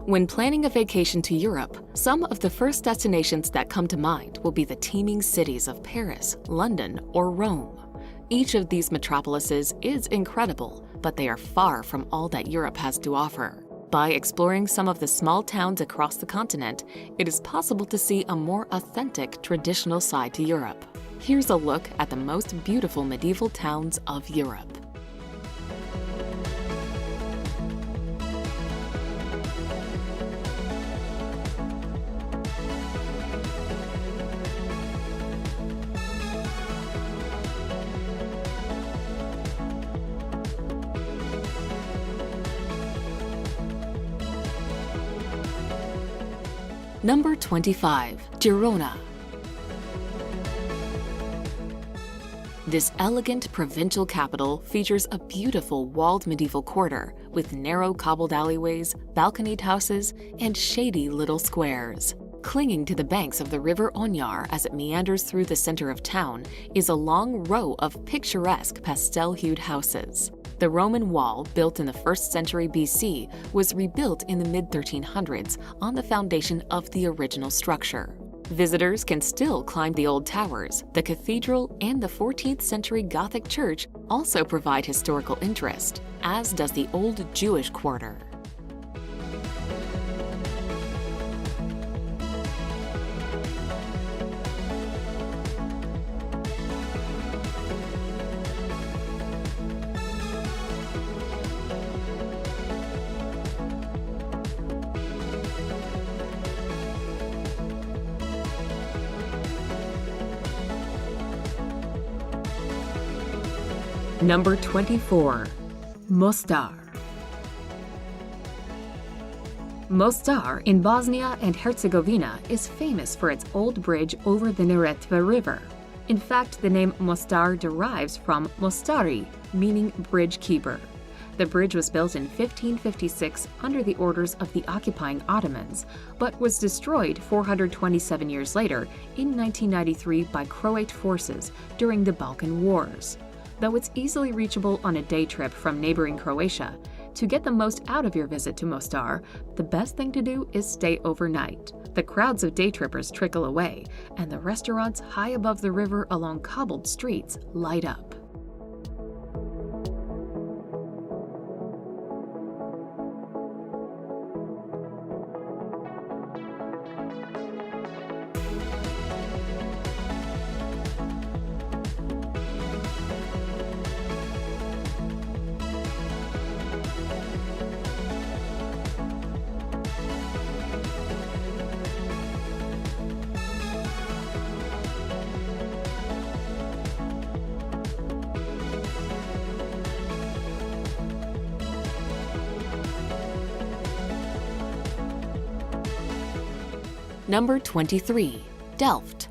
When planning a vacation to Europe, some of the first destinations that come to mind will be the teeming cities of Paris, London, or Rome. Each of these metropolises is incredible, but they are far from all that Europe has to offer. By exploring some of the small towns across the continent, it is possible to see a more authentic traditional side to Europe. Here's a look at the most beautiful medieval towns of Europe. Number 25. Girona. This elegant provincial capital features a beautiful walled medieval quarter with narrow cobbled alleyways, balconied houses, and shady little squares. Clinging to the banks of the river Onyar as it meanders through the center of town is a long row of picturesque pastel-hued houses. The Roman wall, built in the 1st century BC, was rebuilt in the mid-1300s on the foundation of the original structure. Visitors can still climb the old towers. The cathedral and the 14th century Gothic church also provide historical interest, as does the old Jewish quarter. Number 24. Mostar. Mostar in Bosnia and Herzegovina is famous for its old bridge over the Neretva River. In fact, the name Mostar derives from Mostari, meaning bridge keeper. The bridge was built in 1556 under the orders of the occupying Ottomans, but was destroyed 427 years later in 1993 by Croat forces during the Balkan Wars. Though it's easily reachable on a day trip from neighboring Croatia, to get the most out of your visit to Mostar, the best thing to do is stay overnight. The crowds of day trippers trickle away, and the restaurants high above the river along cobbled streets light up. Number 23. Delft.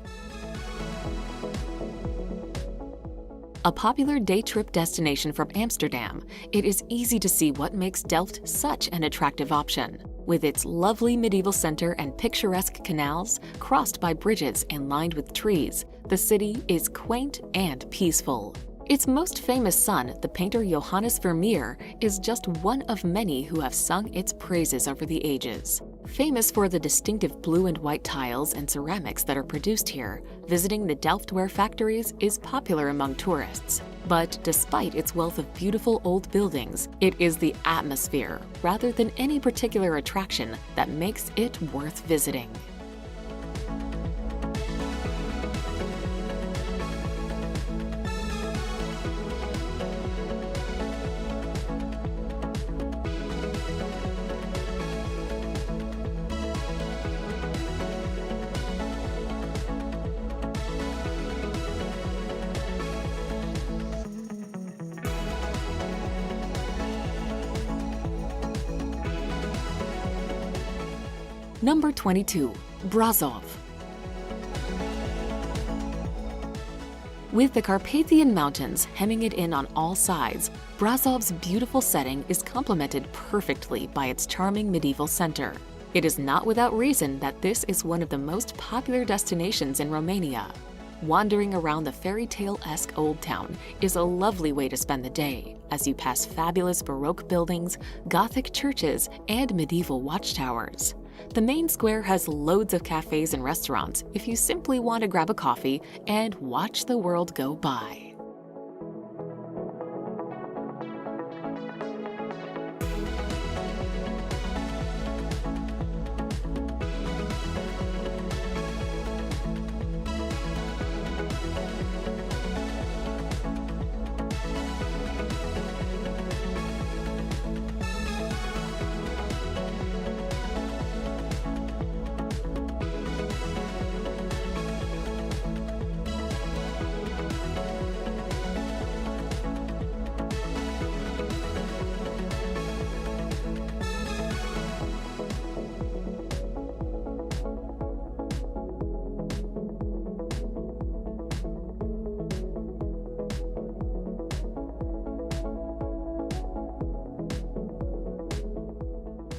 A popular day trip destination from Amsterdam, it is easy to see what makes Delft such an attractive option. With its lovely medieval center and picturesque canals, crossed by bridges and lined with trees, the city is quaint and peaceful. Its most famous son, the painter Johannes Vermeer, is just one of many who have sung its praises over the ages. Famous for the distinctive blue and white tiles and ceramics that are produced here, visiting the Delftware factories is popular among tourists. But despite its wealth of beautiful old buildings, it is the atmosphere, rather than any particular attraction, that makes it worth visiting. Number 22. Brasov. With the Carpathian Mountains hemming it in on all sides, Brasov's beautiful setting is complemented perfectly by its charming medieval center. It is not without reason that this is one of the most popular destinations in Romania. Wandering around the fairy tale-esque Old Town is a lovely way to spend the day as you pass fabulous Baroque buildings, Gothic churches, and medieval watchtowers. The main square has loads of cafes and restaurants if you simply want to grab a coffee and watch the world go by.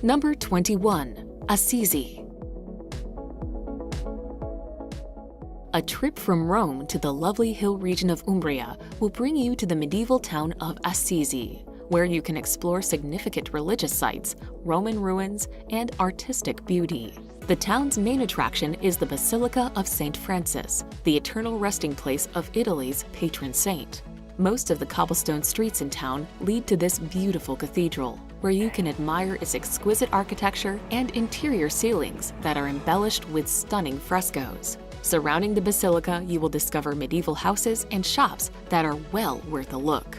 Number 21. Assisi. A trip from Rome to the lovely hill region of Umbria will bring you to the medieval town of Assisi, where you can explore significant religious sites, Roman ruins, and artistic beauty. The town's main attraction is the Basilica of St. Francis, the eternal resting place of Italy's patron saint. Most of the cobblestone streets in town lead to this beautiful cathedral, where you can admire its exquisite architecture and interior ceilings that are embellished with stunning frescoes. Surrounding the basilica, you will discover medieval houses and shops that are well worth a look.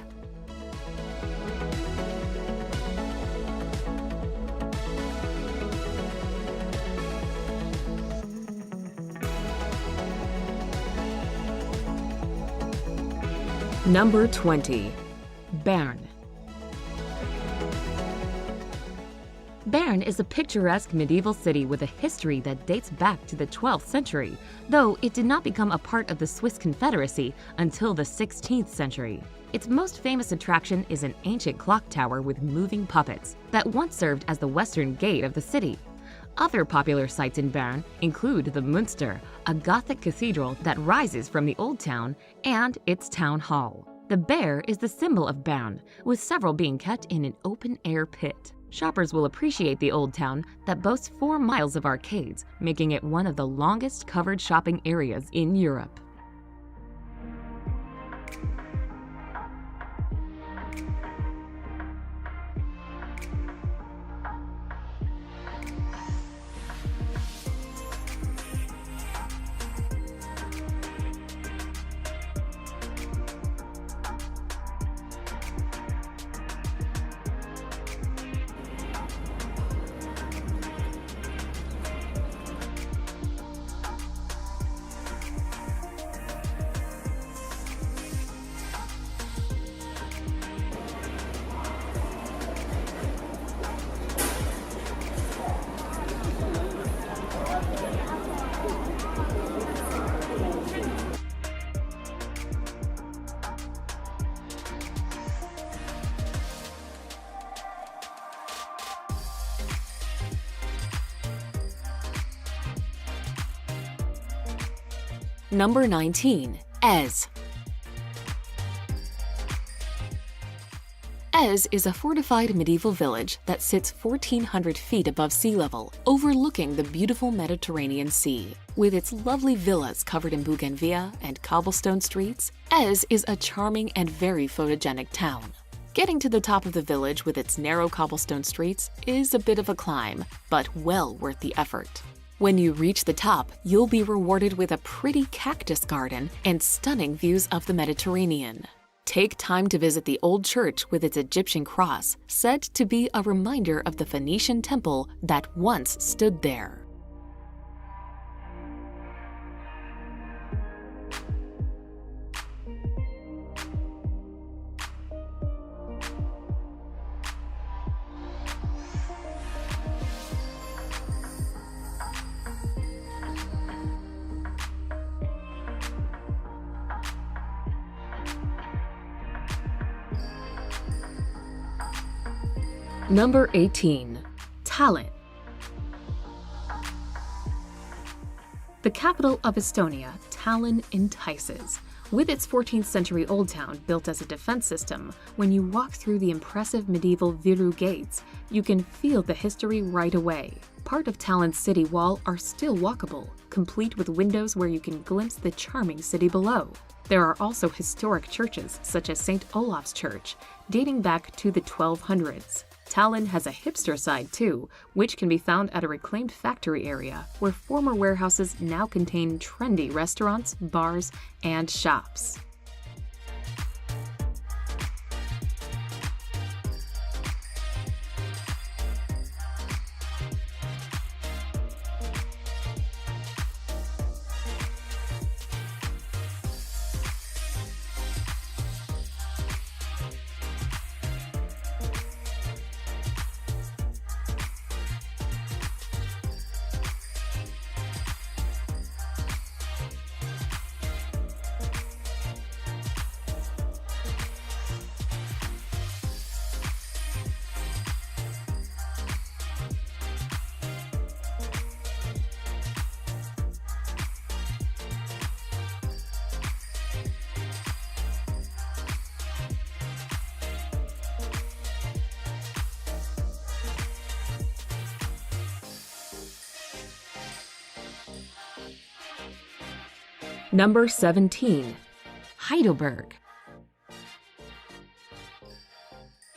Number 20. Bern. Bern is a picturesque medieval city with a history that dates back to the 12th century, though it did not become a part of the Swiss Confederacy until the 16th century. Its most famous attraction is an ancient clock tower with moving puppets that once served as the western gate of the city. Other popular sites in Bern include the Münster, a Gothic cathedral that rises from the old town, and its town hall. The bear is the symbol of Bern, with several being kept in an open-air pit. Shoppers will appreciate the old town that boasts 4 miles of arcades, making it one of the longest covered shopping areas in Europe. Number 19. Ez. Ez is a fortified medieval village that sits 1,400 feet above sea level, overlooking the beautiful Mediterranean Sea. With its lovely villas covered in bougainvillea and cobblestone streets, Ez is a charming and very photogenic town. Getting to the top of the village with its narrow cobblestone streets is a bit of a climb, but well worth the effort. When you reach the top, you'll be rewarded with a pretty cactus garden and stunning views of the Mediterranean. Take time to visit the old church with its Egyptian cross, said to be a reminder of the Phoenician temple that once stood there. Number 18. Tallinn. The capital of Estonia, Tallinn, entices. With its 14th century old town built as a defense system, when you walk through the impressive medieval Viru gates, you can feel the history right away. Part of Tallinn's city wall are still walkable, complete with windows where you can glimpse the charming city below. There are also historic churches, such as St. Olaf's Church, dating back to the 1200s. Tallinn has a hipster side too, which can be found at a reclaimed factory area where former warehouses now contain trendy restaurants, bars, and shops. Number 17. Heidelberg.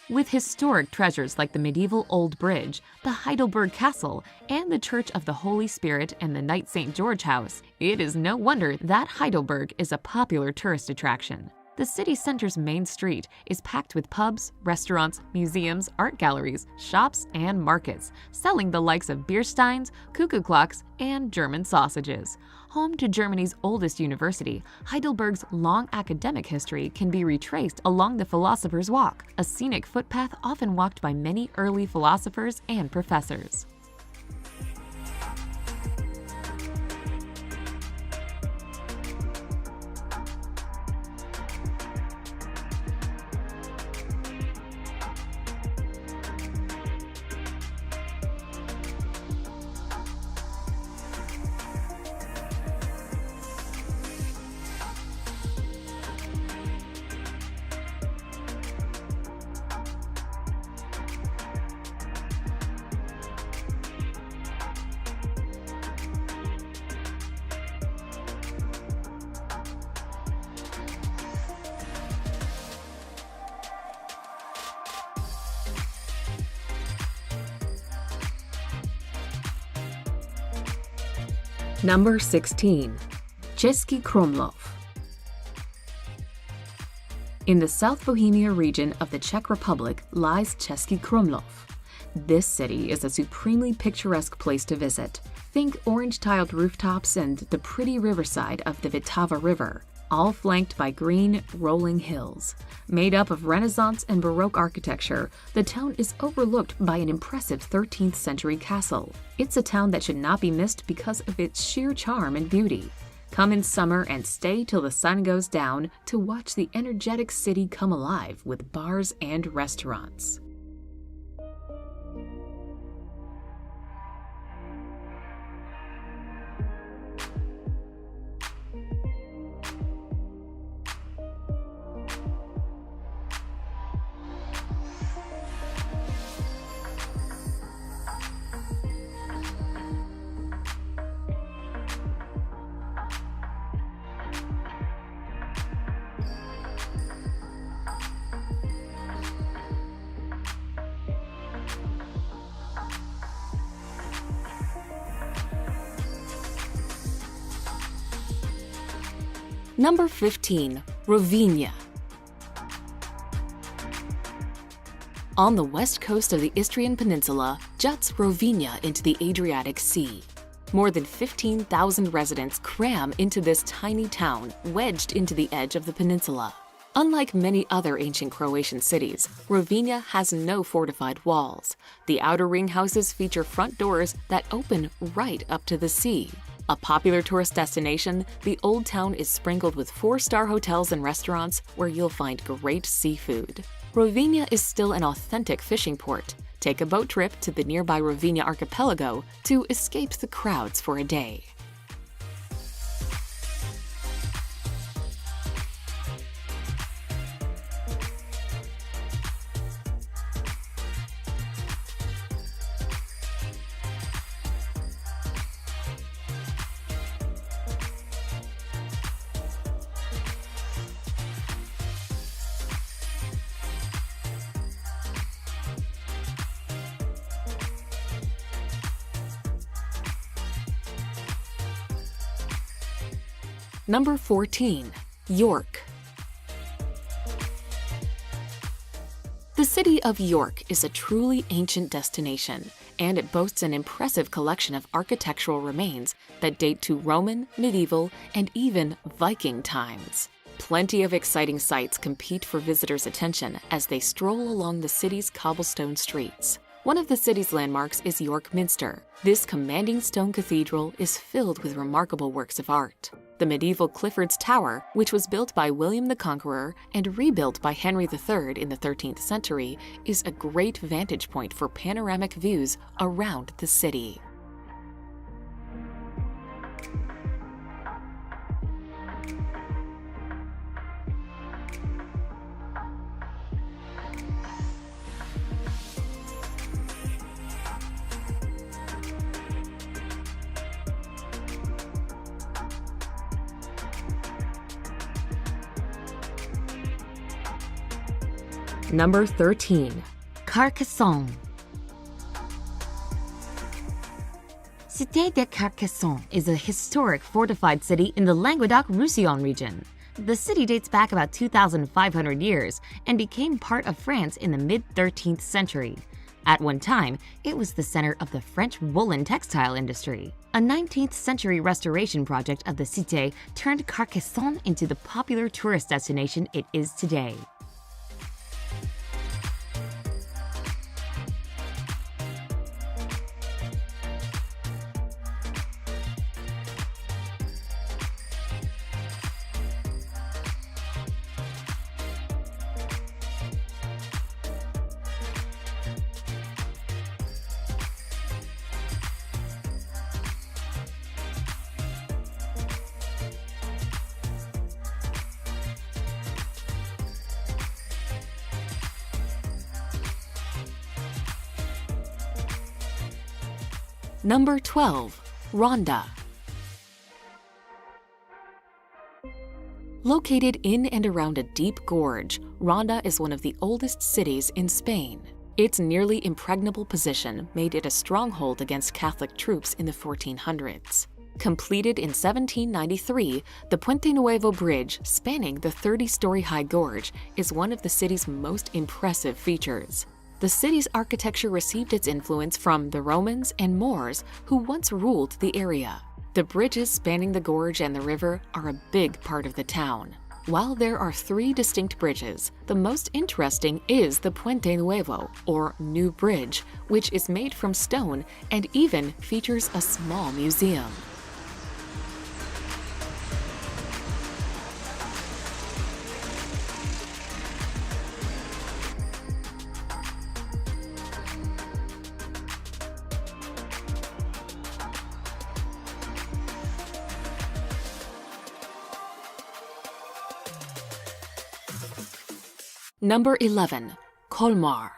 With historic treasures like the medieval Old Bridge, the Heidelberg Castle, and the Church of the Holy Spirit and the Knight St. George House, it is no wonder that Heidelberg is a popular tourist attraction. The city center's main street is packed with pubs, restaurants, museums, art galleries, shops, and markets, selling the likes of beer steins, cuckoo clocks, and German sausages. Home to Germany's oldest university, Heidelberg's long academic history can be retraced along the Philosopher's Walk, a scenic footpath often walked by many early philosophers and professors. Number 16. Cesky Krumlov. In the South Bohemia region of the Czech Republic lies Cesky Krumlov. This city is a supremely picturesque place to visit. Think orange-tiled rooftops and the pretty riverside of the Vltava River, all flanked by green, rolling hills. Made up of Renaissance and Baroque architecture, the town is overlooked by an impressive 13th century castle. It's a town that should not be missed because of its sheer charm and beauty. Come in summer and stay till the sun goes down to watch the energetic city come alive with bars and restaurants. Number 15. Rovinj. On the west coast of the Istrian Peninsula juts Rovinj into the Adriatic Sea. More than 15,000 residents cram into this tiny town wedged into the edge of the peninsula. Unlike many other ancient Croatian cities, Rovinj has no fortified walls. The outer ring houses feature front doors that open right up to the sea. A popular tourist destination, the old town is sprinkled with 4-star hotels and restaurants where you'll find great seafood. Rovinj is still an authentic fishing port. Take a boat trip to the nearby Rovinj archipelago to escape the crowds for a day. Number 14. York. The city of York is a truly ancient destination, and it boasts an impressive collection of architectural remains that date to Roman, medieval, and even Viking times. Plenty of exciting sights compete for visitors' attention as they stroll along the city's cobblestone streets. One of the city's landmarks is York Minster. This commanding stone cathedral is filled with remarkable works of art. The medieval Clifford's Tower, which was built by William the Conqueror and rebuilt by Henry III in the 13th century, is a great vantage point for panoramic views around the city. Number 13. Carcassonne. Cité de Carcassonne is a historic fortified city in the Languedoc-Roussillon region. The city dates back about 2,500 years and became part of France in the mid-13th century. At one time, it was the center of the French woolen textile industry. A 19th century restoration project of the cité turned Carcassonne into the popular tourist destination it is today. Number 12. Ronda. Located in and around a deep gorge, Ronda is one of the oldest cities in Spain. Its nearly impregnable position made it a stronghold against Catholic troops in the 1400s. Completed in 1793, the Puente Nuevo Bridge, spanning the 30-story-high gorge, is one of the city's most impressive features. The city's architecture received its influence from the Romans and Moors who once ruled the area. The bridges spanning the gorge and the river are a big part of the town. While there are 3 distinct bridges, the most interesting is the Puente Nuevo, or New Bridge, which is made from stone and even features a small museum. Number 11. Colmar.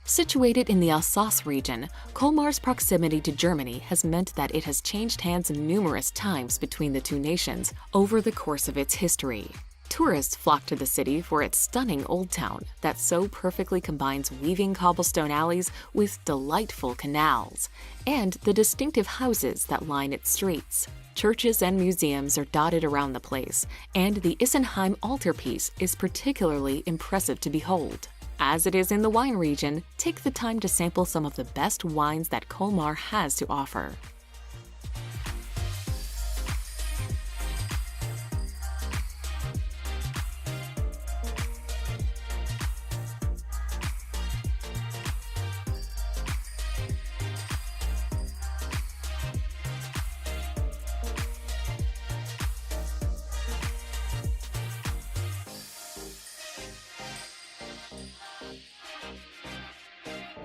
Situated in the Alsace region, Colmar's proximity to Germany has meant that it has changed hands numerous times between the two nations over the course of its history. Tourists flock to the city for its stunning old town that so perfectly combines weaving cobblestone alleys with delightful canals, and the distinctive houses that line its streets. Churches and museums are dotted around the place, and the Isenheim altarpiece is particularly impressive to behold. As it is in the wine region, take the time to sample some of the best wines that Colmar has to offer.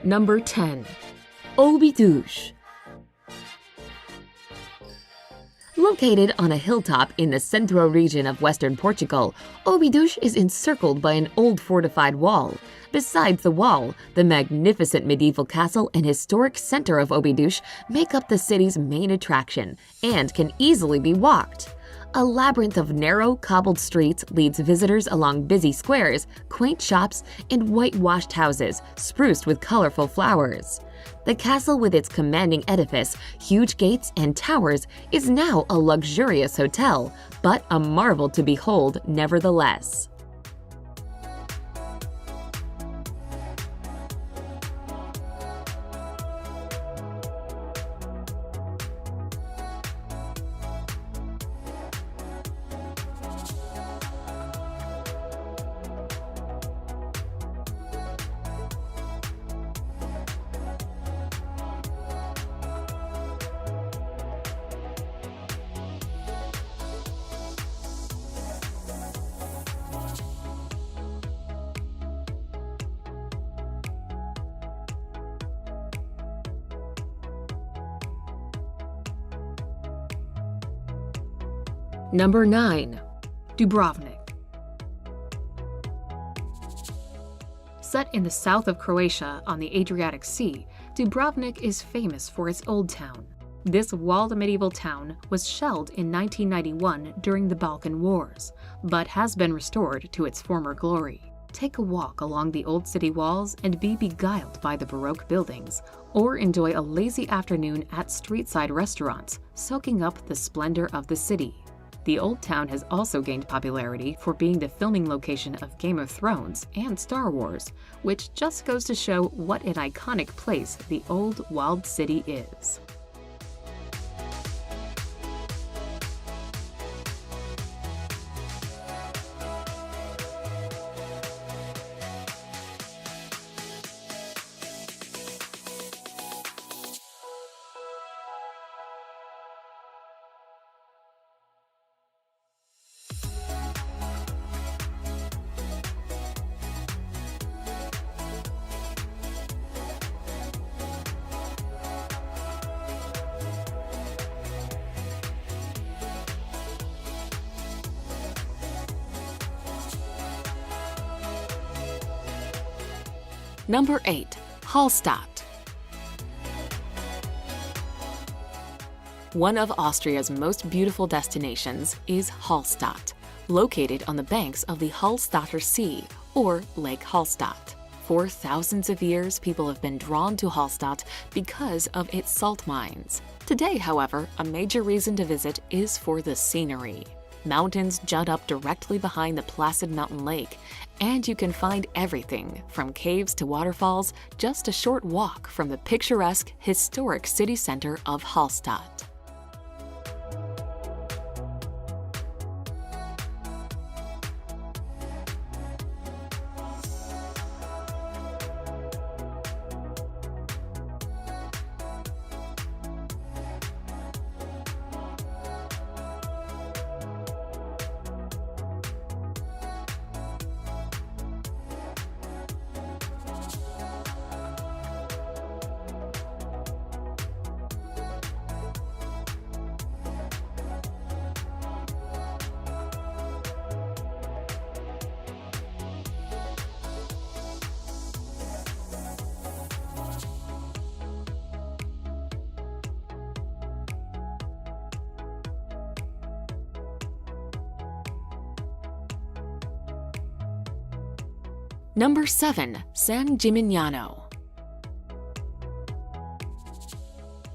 Number 10. Obidos. Located on a hilltop in the Centro region of western Portugal, Obidos is encircled by an old fortified wall. Besides the wall, the magnificent medieval castle and historic center of Obidos make up the city's main attraction and can easily be walked. A labyrinth of narrow, cobbled streets leads visitors along busy squares, quaint shops, and whitewashed houses spruced with colorful flowers. The castle with its commanding edifice, huge gates, and towers is now a luxurious hotel, but a marvel to behold nevertheless. Number 9. Dubrovnik. Set in the south of Croatia on the Adriatic Sea, Dubrovnik is famous for its old town. This walled medieval town was shelled in 1991 during the Balkan Wars, but has been restored to its former glory. Take a walk along the old city walls and be beguiled by the Baroque buildings, or enjoy a lazy afternoon at street-side restaurants, soaking up the splendor of the city. The Old Town has also gained popularity for being the filming location of Game of Thrones and Star Wars, which just goes to show what an iconic place the old walled city is. Number 8. Hallstatt. One of Austria's most beautiful destinations is Hallstatt, located on the banks of the Hallstatter Sea, or Lake Hallstatt. For thousands of years, people have been drawn to Hallstatt because of its salt mines. Today, however, a major reason to visit is for the scenery. Mountains jut up directly behind the placid mountain lake, and you can find everything from caves to waterfalls just a short walk from the picturesque, historic city center of Hallstatt. Number 7. San Gimignano.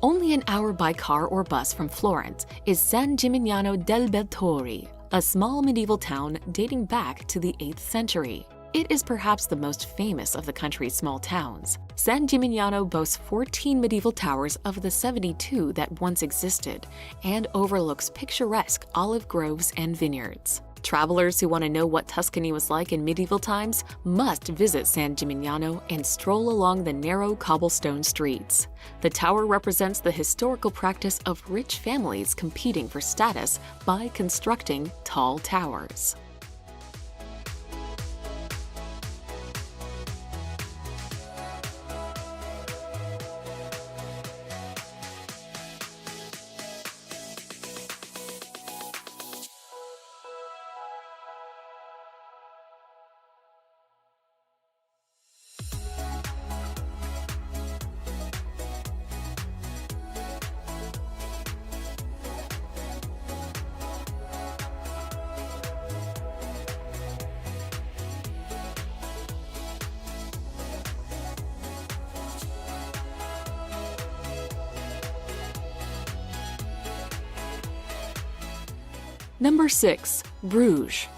Only an hour by car or bus from Florence is San Gimignano del Beltori, a small medieval town dating back to the 8th century. It is perhaps the most famous of the country's small towns. San Gimignano boasts 14 medieval towers of the 72 that once existed and overlooks picturesque olive groves and vineyards. Travelers who want to know what Tuscany was like in medieval times must visit San Gimignano and stroll along the narrow cobblestone streets. The tower represents the historical practice of rich families competing for status by constructing tall towers. Number 6. Bruges.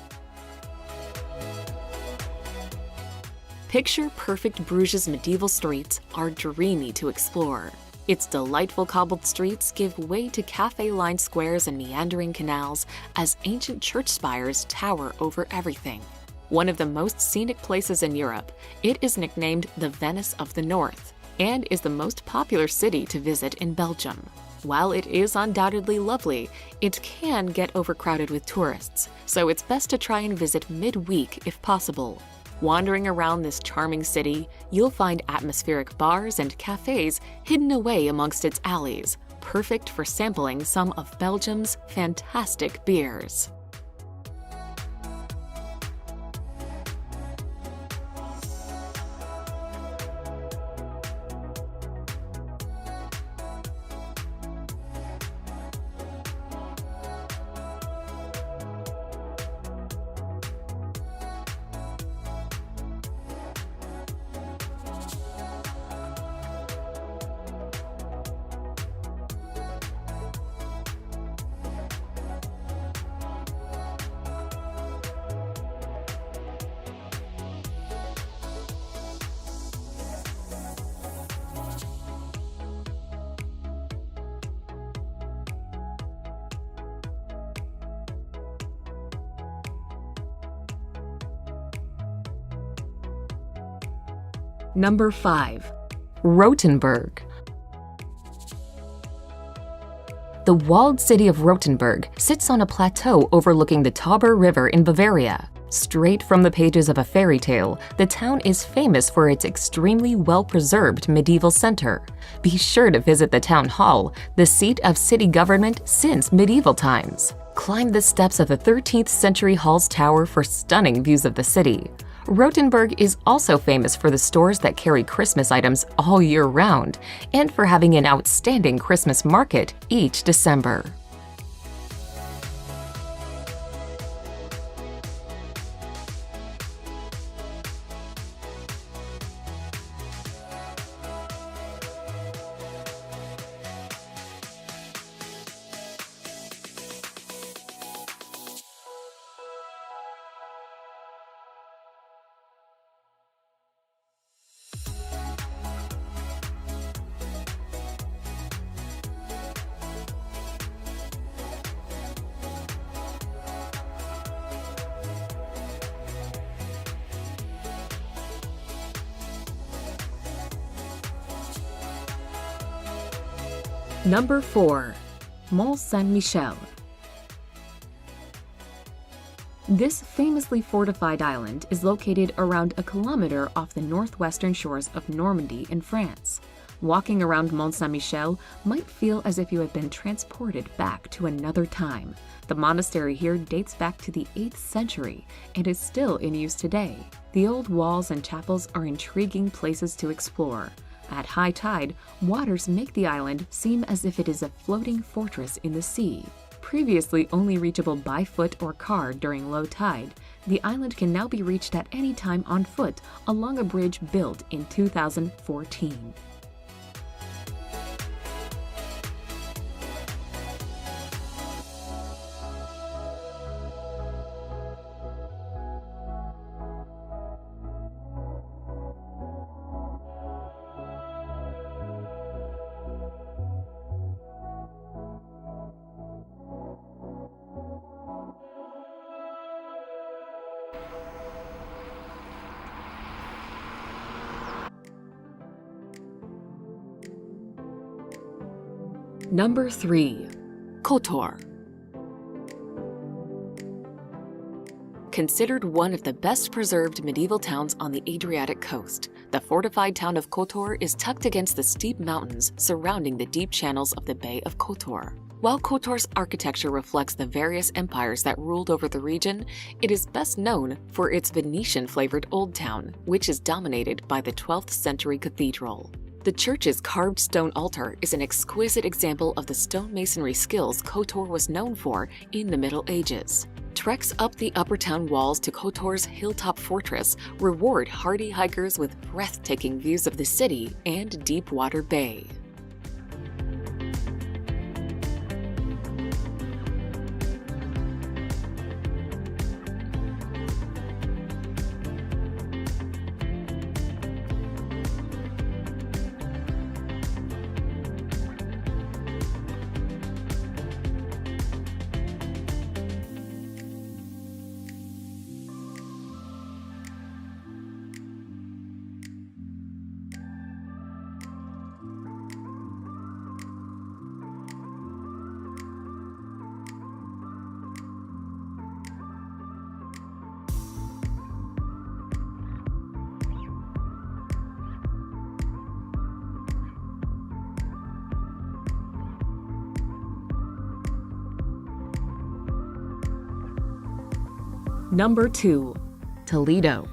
Picture-perfect Bruges' medieval streets are dreamy to explore. Its delightful cobbled streets give way to cafe-lined squares and meandering canals as ancient church spires tower over everything. One of the most scenic places in Europe, it is nicknamed the Venice of the North and is the most popular city to visit in Belgium. While it is undoubtedly lovely, it can get overcrowded with tourists, so it's best to try and visit midweek if possible. Wandering around this charming city, you'll find atmospheric bars and cafes hidden away amongst its alleys, perfect for sampling some of Belgium's fantastic beers. Number 5. Rothenburg. The walled city of Rothenburg sits on a plateau overlooking the Tauber River in Bavaria. Straight from the pages of a fairy tale, the town is famous for its extremely well-preserved medieval center. Be sure to visit the town hall, the seat of city government since medieval times. Climb the steps of the 13th century hall's tower for stunning views of the city. Rothenburg is also famous for the stores that carry Christmas items all year round and for having an outstanding Christmas market each December. Number 4. Mont Saint-Michel. This famously fortified island is located around a kilometer off the northwestern shores of Normandy in France. Walking around Mont Saint-Michel might feel as if you had been transported back to another time. The monastery here dates back to the 8th century and is still in use today. The old walls and chapels are intriguing places to explore. At high tide, waters make the island seem as if it is a floating fortress in the sea. Previously only reachable by foot or car during low tide, the island can now be reached at any time on foot along a bridge built in 2014. Number 3. Kotor. Considered one of the best preserved medieval towns on the Adriatic coast, the fortified town of Kotor is tucked against the steep mountains surrounding the deep channels of the Bay of Kotor. While Kotor's architecture reflects the various empires that ruled over the region, it is best known for its Venetian-flavored Old Town, which is dominated by the 12th century cathedral. The church's carved stone altar is an exquisite example of the stonemasonry skills Kotor was known for in the Middle Ages. Treks up the upper town walls to Kotor's hilltop fortress reward hardy hikers with breathtaking views of the city and Deepwater Bay. Number 2. Toledo.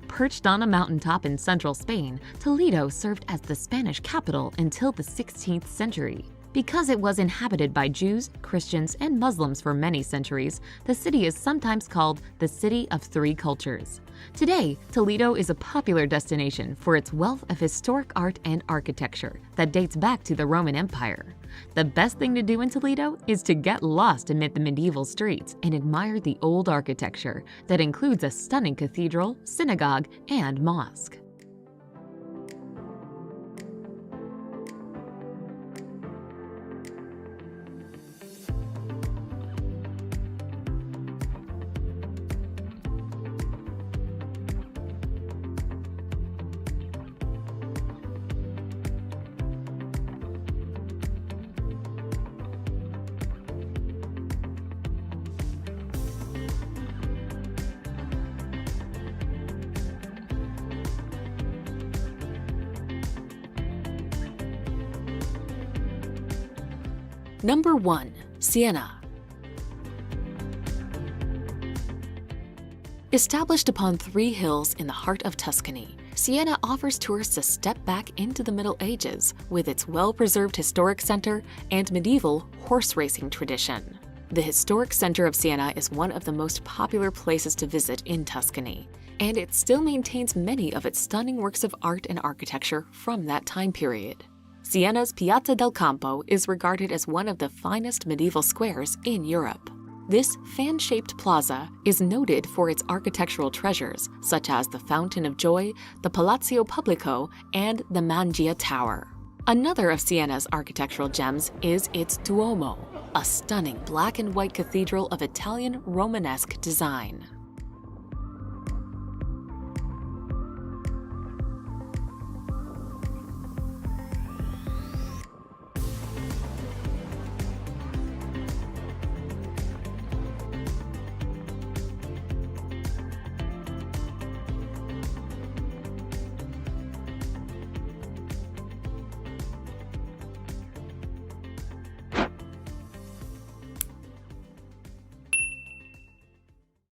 Perched on a mountaintop in central Spain, Toledo served as the Spanish capital until the 16th century. Because it was inhabited by Jews, Christians, and Muslims for many centuries, the city is sometimes called the City of Three Cultures. Today, Toledo is a popular destination for its wealth of historic art and architecture that dates back to the Roman Empire. The best thing to do in Toledo is to get lost amid the medieval streets and admire the old architecture that includes a stunning cathedral, synagogue, and mosque. Number 1. Siena. Established upon 3 hills in the heart of Tuscany, Siena offers tourists a step back into the Middle Ages with its well-preserved historic center and medieval horse racing tradition. The historic center of Siena is one of the most popular places to visit in Tuscany, and it still maintains many of its stunning works of art and architecture from that time period. Siena's Piazza del Campo is regarded as one of the finest medieval squares in Europe. This fan-shaped plaza is noted for its architectural treasures, such as the Fountain of Joy, the Palazzo Pubblico, and the Mangia Tower. Another of Siena's architectural gems is its Duomo, a stunning black and white cathedral of Italian Romanesque design.